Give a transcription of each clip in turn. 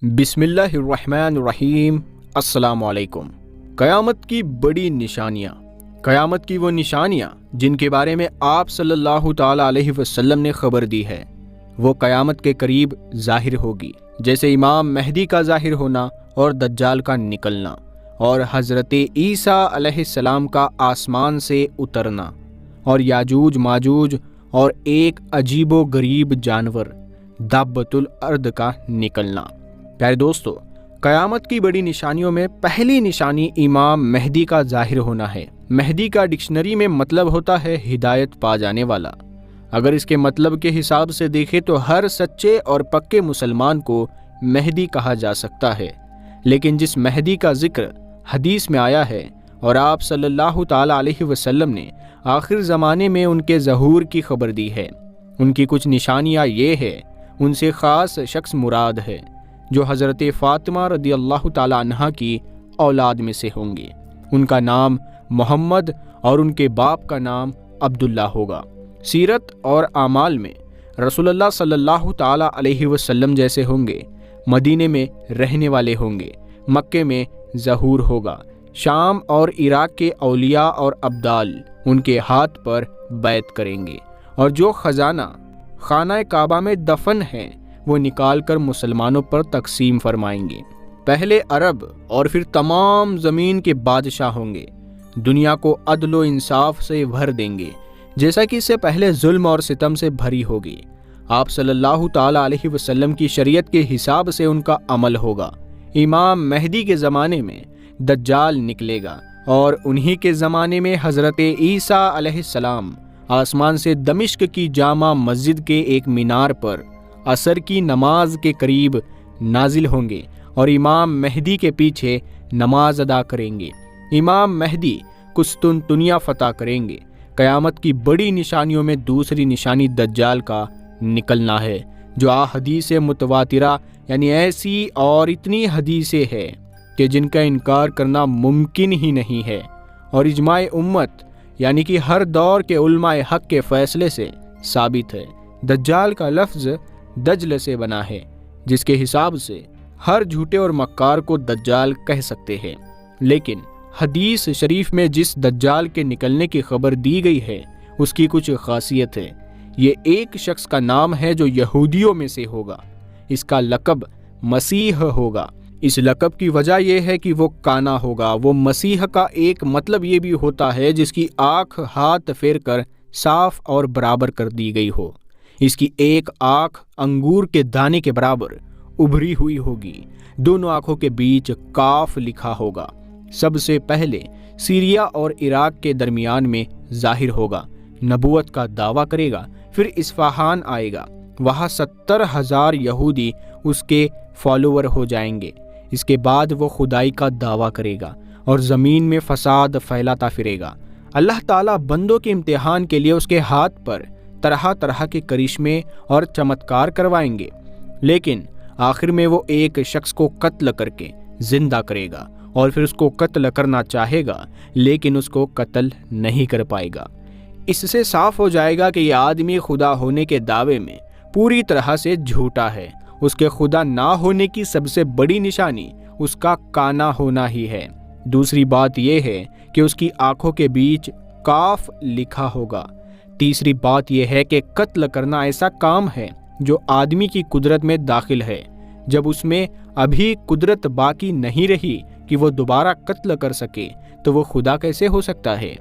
بسم اللہ الرحمن الرحیم۔ السلام علیکم۔ قیامت کی بڑی نشانیاں، قیامت کی وہ نشانیاں جن کے بارے میں آپ صلی اللہ تعالیٰ علیہ وسلم نے خبر دی ہے، وہ قیامت کے قریب ظاہر ہوگی، جیسے امام مہدی کا ظاہر ہونا اور دجال کا نکلنا، اور حضرت عیسیٰ علیہ السلام کا آسمان سے اترنا، اور یاجوج ماجوج اور ایک عجیب و غریب جانور دابۃ الارض کا نکلنا۔ پیارے دوستو، قیامت کی بڑی نشانیوں میں پہلی نشانی امام مہدی کا ظاہر ہونا ہے۔ مہدی کا ڈکشنری میں مطلب ہوتا ہے ہدایت پا جانے والا۔ اگر اس کے مطلب کے حساب سے دیکھیں تو ہر سچے اور پکے مسلمان کو مہدی کہا جا سکتا ہے، لیکن جس مہدی کا ذکر حدیث میں آیا ہے اور آپ صلی اللہ تعالیٰ علیہ وسلم نے آخر زمانے میں ان کے ظہور کی خبر دی ہے، ان کی کچھ نشانیاں یہ ہے، ان سے خاص شخص مراد ہے جو حضرت فاطمہ رضی اللہ تعالیٰ عنہا کی اولاد میں سے ہوں گے۔ ان کا نام محمد اور ان کے باپ کا نام عبداللہ ہوگا۔ سیرت اور اعمال میں رسول اللہ صلی اللہ تعالیٰ علیہ وسلم جیسے ہوں گے، مدینے میں رہنے والے ہوں گے، مکے میں ظہور ہوگا، شام اور عراق کے اولیاء اور ابدال ان کے ہاتھ پر بیعت کریں گے، اور جو خزانہ خانہ کعبہ میں دفن ہیں وہ نکال کر مسلمانوں پر تقسیم فرمائیں گے۔ پہلے عرب اور پھر تمام زمین کے بادشاہ ہوں گے، دنیا کو عدل و انصاف سے بھر دیں گے، جیسا کہ اس سے پہلے ظلم اور ستم سے بھری ہوگی۔ آپ صلی اللہ تعالیٰ علیہ وسلم کی شریعت کے حساب سے ان کا عمل ہوگا۔ امام مہدی کے زمانے میں دجال نکلے گا، اور انہی کے زمانے میں حضرت عیسیٰ علیہ السلام آسمان سے دمشق کی جامع مسجد کے ایک مینار پر عصر کی نماز کے قریب نازل ہوں گے اور امام مہدی کے پیچھے نماز ادا کریں گے۔ امام مہدی قسطنطنیہ فتح کریں گے۔ قیامت کی بڑی نشانیوں میں دوسری نشانی دجال کا نکلنا ہے، جو احادیث متواترہ یعنی ایسی اور اتنی حدیثیں ہے کہ جن کا انکار کرنا ممکن ہی نہیں ہے، اور اجماع امت یعنی کہ ہر دور کے علماء حق کے فیصلے سے ثابت ہے۔ دجال کا لفظ دجل سے بنا ہے، جس کے حساب سے ہر جھوٹے اور مکار کو دجال کہہ سکتے ہیں، لیکن حدیث شریف میں جس دجال کے نکلنے کی خبر دی گئی ہے اس کی کچھ خاصیت ہے۔ یہ ایک شخص کا نام ہے جو یہودیوں میں سے ہوگا، اس کا لقب مسیح ہوگا۔ اس لقب کی وجہ یہ ہے کہ وہ کانا ہوگا۔ وہ مسیح کا ایک مطلب یہ بھی ہوتا ہے جس کی آنکھ ہاتھ پھیر کر صاف اور برابر کر دی گئی ہو۔ اس کی ایک آنکھ انگور کے دانے کے برابر ابھری ہوئی ہوگی، دونوں آنکھوں کے بیچ کاف لکھا ہوگا۔ سب سے پہلے سیریا اور عراق کے درمیان میں ظاہر ہوگا، نبوت کا دعویٰ کرے گا، پھر اصفہان آئے گا، وہاں 70,000 یہودی اس کے فالوور ہو جائیں گے۔ اس کے بعد وہ خدائی کا دعویٰ کرے گا اور زمین میں فساد پھیلاتا پھرے گا۔ اللہ تعالیٰ بندوں کے امتحان کے لیے اس کے ہاتھ پر طرح طرح کے کرشمے اور چمتکار کروائیں گے، لیکن آخر میں وہ ایک شخص کو قتل کر کے زندہ کرے گا، اور پھر اس کو قتل کرنا چاہے گا لیکن اس کو قتل نہیں کر پائے گا۔ اس سے صاف ہو جائے گا کہ یہ آدمی خدا ہونے کے دعوے میں پوری طرح سے جھوٹا ہے۔ اس کے خدا نہ ہونے کی سب سے بڑی نشانی اس کا کانا ہونا ہی ہے۔ دوسری بات یہ ہے کہ اس کی آنکھوں کے بیچ کاف لکھا ہوگا۔ تیسری بات یہ ہے کہ قتل کرنا ایسا کام ہے جو آدمی کی قدرت میں داخل ہے۔ جب اس میں ابھی قدرت باقی نہیں رہی کہ وہ دوبارہ قتل کر سکے تو وہ خدا کیسے ہو سکتا ہے؟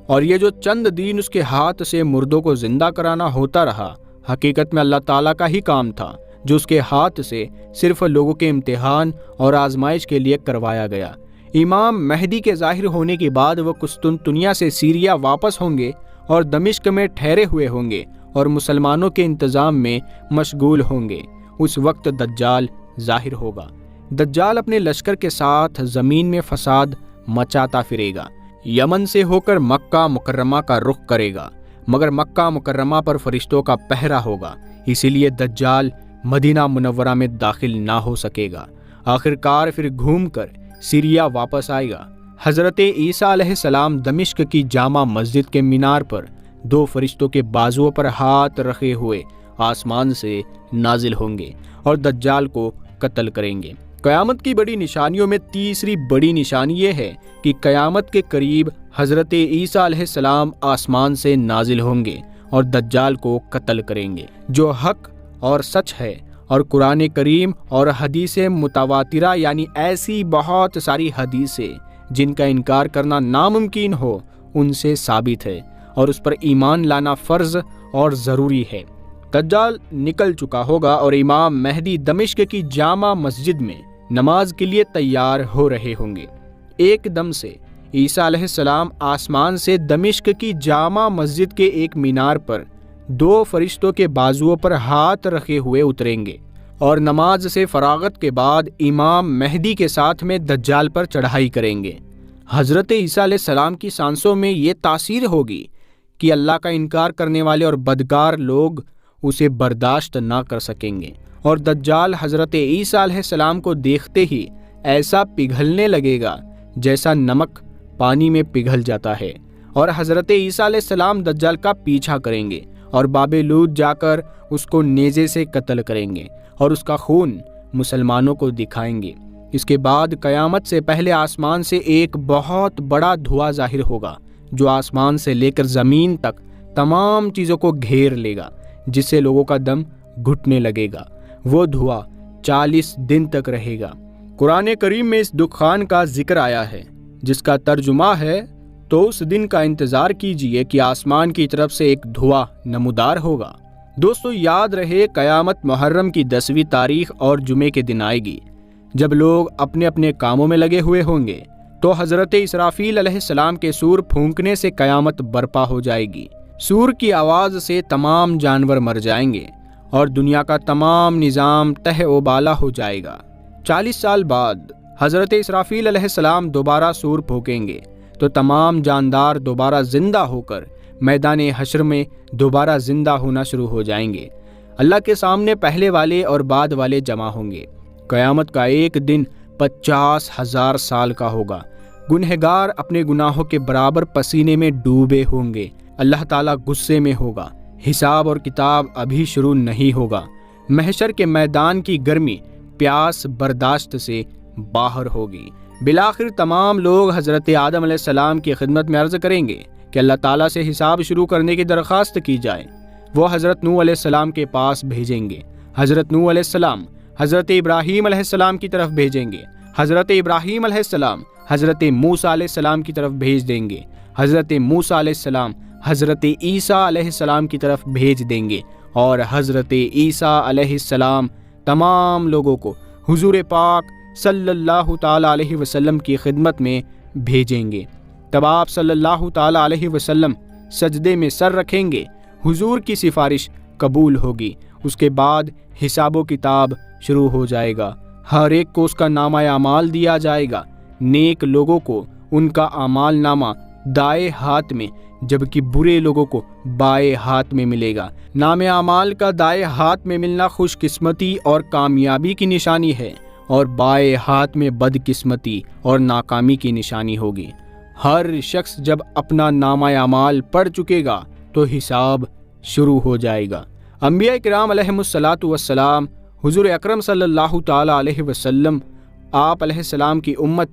اور یہ جو چند دن اس کے ہاتھ سے مردوں کو زندہ کرانا ہوتا رہا، حقیقت میں اللہ تعالیٰ کا ہی کام تھا، جو اس کے ہاتھ سے صرف لوگوں کے امتحان اور آزمائش کے لیے کروایا گیا۔ امام مہدی کے ظاہر ہونے کے بعد وہ قسطنطنیہ سے سیریا واپس ہوں گے اور دمشق میں ٹھہرے ہوئے ہوں گے اور مسلمانوں کے انتظام میں مشغول ہوں گے۔ اس وقت دجال ظاہر ہوگا۔ دجال اپنے لشکر کے ساتھ زمین میں فساد مچاتا پھرے گا، یمن سے ہو کر مکہ مکرمہ کا رخ کرے گا، مگر مکہ مکرمہ پر فرشتوں کا پہرا ہوگا، اسی لیے دجال مدینہ منورہ میں داخل نہ ہو سکے گا۔ آخرکار پھر گھوم کر سیریا واپس آئے گا۔ حضرت عیسیٰ علیہ السلام دمشق کی جامع مسجد کے مینار پر 2 فرشتوں کے بازوؤں پر ہاتھ رکھے ہوئے آسمان سے نازل ہوں گے اور دجال کو قتل کریں گے۔ قیامت کی بڑی نشانیوں میں تیسری بڑی نشانی یہ ہے کہ قیامت کے قریب حضرت عیسیٰ علیہ السلام آسمان سے نازل ہوں گے اور دجال کو قتل کریں گے۔ جو حق اور سچ ہے اور قرآن کریم اور حدیث متواترہ یعنی ایسی بہت ساری حدیثیں جن کا انکار کرنا ناممکن ہو ان سے ثابت ہے اور اس پر ایمان لانا فرض اور ضروری ہے۔ دجال نکل چکا ہوگا اور امام مہدی دمشق کی جامع مسجد میں نماز کے لیے تیار ہو رہے ہوں گے۔ ایک دم سے عیسیٰ علیہ السلام آسمان سے دمشق کی جامع مسجد کے ایک مینار پر 2 فرشتوں کے بازوؤں پر ہاتھ رکھے ہوئے اتریں گے اور نماز سے فراغت کے بعد امام مہدی کے ساتھ میں دجال پر چڑھائی کریں گے۔ حضرت عیسیٰ علیہ السلام کی سانسوں میں یہ تاثیر ہوگی کہ اللہ کا انکار کرنے والے اور بدکار لوگ اسے برداشت نہ کر سکیں گے، اور دجال حضرت عیسیٰ علیہ السلام کو دیکھتے ہی ایسا پگھلنے لگے گا جیسا نمک پانی میں پگھل جاتا ہے، اور حضرت عیسیٰ علیہ السلام دجال کا پیچھا کریں گے اور باب لوط جا کر اس کو نیزے سے قتل کریں گے اور اس کا خون مسلمانوں کو دکھائیں گے۔ اس کے بعد قیامت سے پہلے آسمان سے ایک بہت بڑا دھواں ظاہر ہوگا جو آسمان سے لے کر زمین تک تمام چیزوں کو گھیر لے گا، جس سے لوگوں کا دم گھٹنے لگے گا۔ وہ دھواں 40 دن تک رہے گا۔ قرآن کریم میں اس دخان کا ذکر آیا ہے جس کا ترجمہ ہے تو اس دن کا انتظار کیجئے کہ آسمان کی طرف سے ایک دھواں نمودار ہوگا۔ دوستو یاد رہے قیامت محرم کی 10ویں تاریخ اور جمعے کے دن آئے گی، جب لوگ اپنے اپنے کاموں میں لگے ہوئے ہوں گے تو حضرت اسرافیل علیہ السلام کے سور پھونکنے سے قیامت برپا ہو جائے گی۔ سور کی آواز سے تمام جانور مر جائیں گے اور دنیا کا تمام نظام تہہ و بالا ہو جائے گا۔ 40 سال بعد حضرت اسرافیل علیہ السلام دوبارہ سور پھونکیں گے تو تمام جاندار دوبارہ زندہ ہو کر میدان حشر میں دوبارہ زندہ ہونا شروع ہو جائیں گے۔ اللہ کے سامنے پہلے والے اور بعد والے جمع ہوں گے۔ قیامت کا ایک دن 50,000 سال کا ہوگا۔ گنہگار اپنے گناہوں کے برابر پسینے میں ڈوبے ہوں گے۔ اللہ تعالیٰ غصے میں ہوگا۔ حساب اور کتاب ابھی شروع نہیں ہوگا۔ محشر کے میدان کی گرمی پیاس برداشت سے باہر ہوگی۔ بالآخر تمام لوگ حضرت آدم علیہ السلام کی خدمت میں عرض کریں گے کہ اللہ تعالیٰ سے حساب شروع کرنے کی درخواست کی جائے۔ وہ حضرت نوح علیہ السلام کے پاس بھیجیں گے۔ حضرت نوح علیہ السلام حضرت ابراہیم علیہ السلام کی طرف بھیجیں گے۔ حضرت ابراہیم علیہ السلام حضرت موسیٰ علیہ السلام کی طرف بھیج دیں گے۔ حضرت موسیٰ علیہ السلام حضرت عیسیٰ علیہ السلام کی طرف بھیج دیں گے، اور حضرت عیسیٰ علیہ السلام تمام لوگوں کو حضور پاک صلی اللہ تعالیٰ علیہ وسلم کی خدمت میں بھیجیں گے۔ تب آپ صلی اللہ تعالیٰ علیہ وسلم سجدے میں سر رکھیں گے، حضور کی سفارش قبول ہوگی۔ اس کے بعد حساب و کتاب شروع ہو جائے گا۔ ہر ایک کو اس کا نامہ اعمال دیا جائے گا۔ نیک لوگوں کو ان کا اعمال نامہ دائیں ہاتھ میں، جبکہ برے لوگوں کو بائیں ہاتھ میں ملے گا۔ نام اعمال کا دائیں ہاتھ میں ملنا خوش قسمتی اور کامیابی کی نشانی ہے، اور بائیں ہاتھ میں بد قسمتی اور ناکامی کی نشانی ہوگی۔ ہر شخص جب اپنا نامہ اعمال پڑھ چکے گا تو حساب شروع ہو جائے گا۔ انبیاء کرام علیہم الصلاۃ والسلام، حضور اکرم صلی اللہ تعالیٰ علیہ وسلم، آپ علیہ السلام کی امت،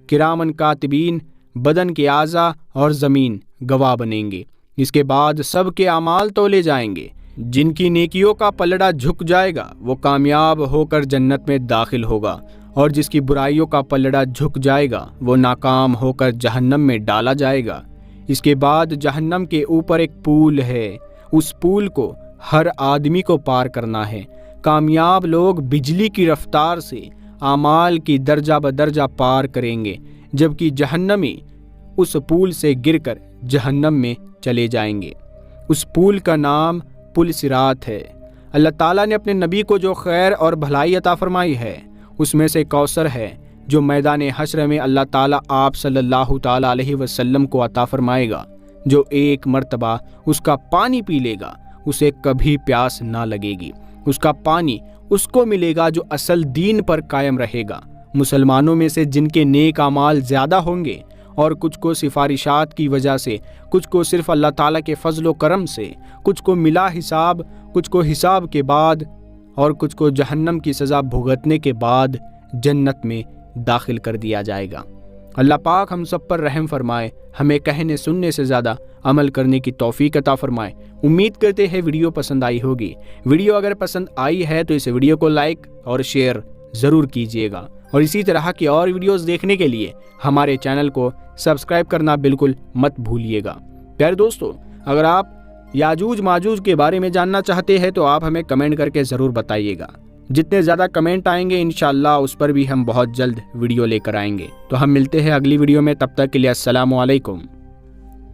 کرامن کاتبین، بدن کے اعضاء اور زمین گواہ بنیں گے۔ اس کے بعد سب کے اعمال تولے جائیں گے۔ جن کی نیکیوں کا پلڑا جھک جائے گا وہ کامیاب ہو کر جنت میں داخل ہوگا، اور جس کی برائیوں کا پلڑا جھک جائے گا وہ ناکام ہو کر جہنم میں ڈالا جائے گا۔ اس کے بعد جہنم کے اوپر ایک پول ہے، اس پول کو ہر آدمی کو پار کرنا ہے۔ کامیاب لوگ بجلی کی رفتار سے اعمال کی درجہ بدرجہ پار کریں گے، جبکہ جہنمی اس پول سے گر کر جہنم میں چلے جائیں گے۔ اس پول کا نام پل صراط ہے۔ اللہ تعالیٰ نے اپنے نبی کو جو خیر اور بھلائی عطا فرمائی ہے اس میں سے کوثر ہے، جو میدان حشر میں اللہ تعالیٰ آپ صلی اللہ تعالیٰ علیہ وسلم کو عطا فرمائے گا۔ جو ایک مرتبہ اس کا پانی پی لے گا اسے کبھی پیاس نہ لگے گی۔ اس کا پانی اس کو ملے گا جو اصل دین پر قائم رہے گا۔ مسلمانوں میں سے جن کے نیک اعمال زیادہ ہوں گے، اور کچھ کو سفارشات کی وجہ سے، کچھ کو صرف اللہ تعالیٰ کے فضل و کرم سے، کچھ کو ملا حساب، کچھ کو حساب کے بعد، اور کچھ کو جہنم کی سزا بھگتنے کے بعد جنت میں داخل کر دیا جائے گا۔ اللہ پاک ہم سب پر رحم فرمائے، ہمیں کہنے سننے سے زیادہ عمل کرنے کی توفیق عطا فرمائے۔ امید کرتے ہیں ویڈیو پسند آئی ہوگی۔ ویڈیو اگر پسند آئی ہے تو اس ویڈیو کو لائک اور شیئر ضرور کیجیے گا، اور اسی طرح کی اور ویڈیوز دیکھنے کے لیے ہمارے چینل کو سبسکرائب کرنا بالکل مت بھولیے گا۔ پیارے دوستو، اگر آپ یاجوج ماجوج کے بارے میں جاننا چاہتے ہیں تو آپ ہمیں کمنٹ کر کے ضرور بتائیے گا۔ جتنے زیادہ کمنٹ آئیں گے انشاءاللہ اس پر بھی ہم بہت جلد ویڈیو لے کر آئیں گے۔ تو ہم ملتے ہیں اگلی ویڈیو میں، تب تک کے لیے السلام علیکم۔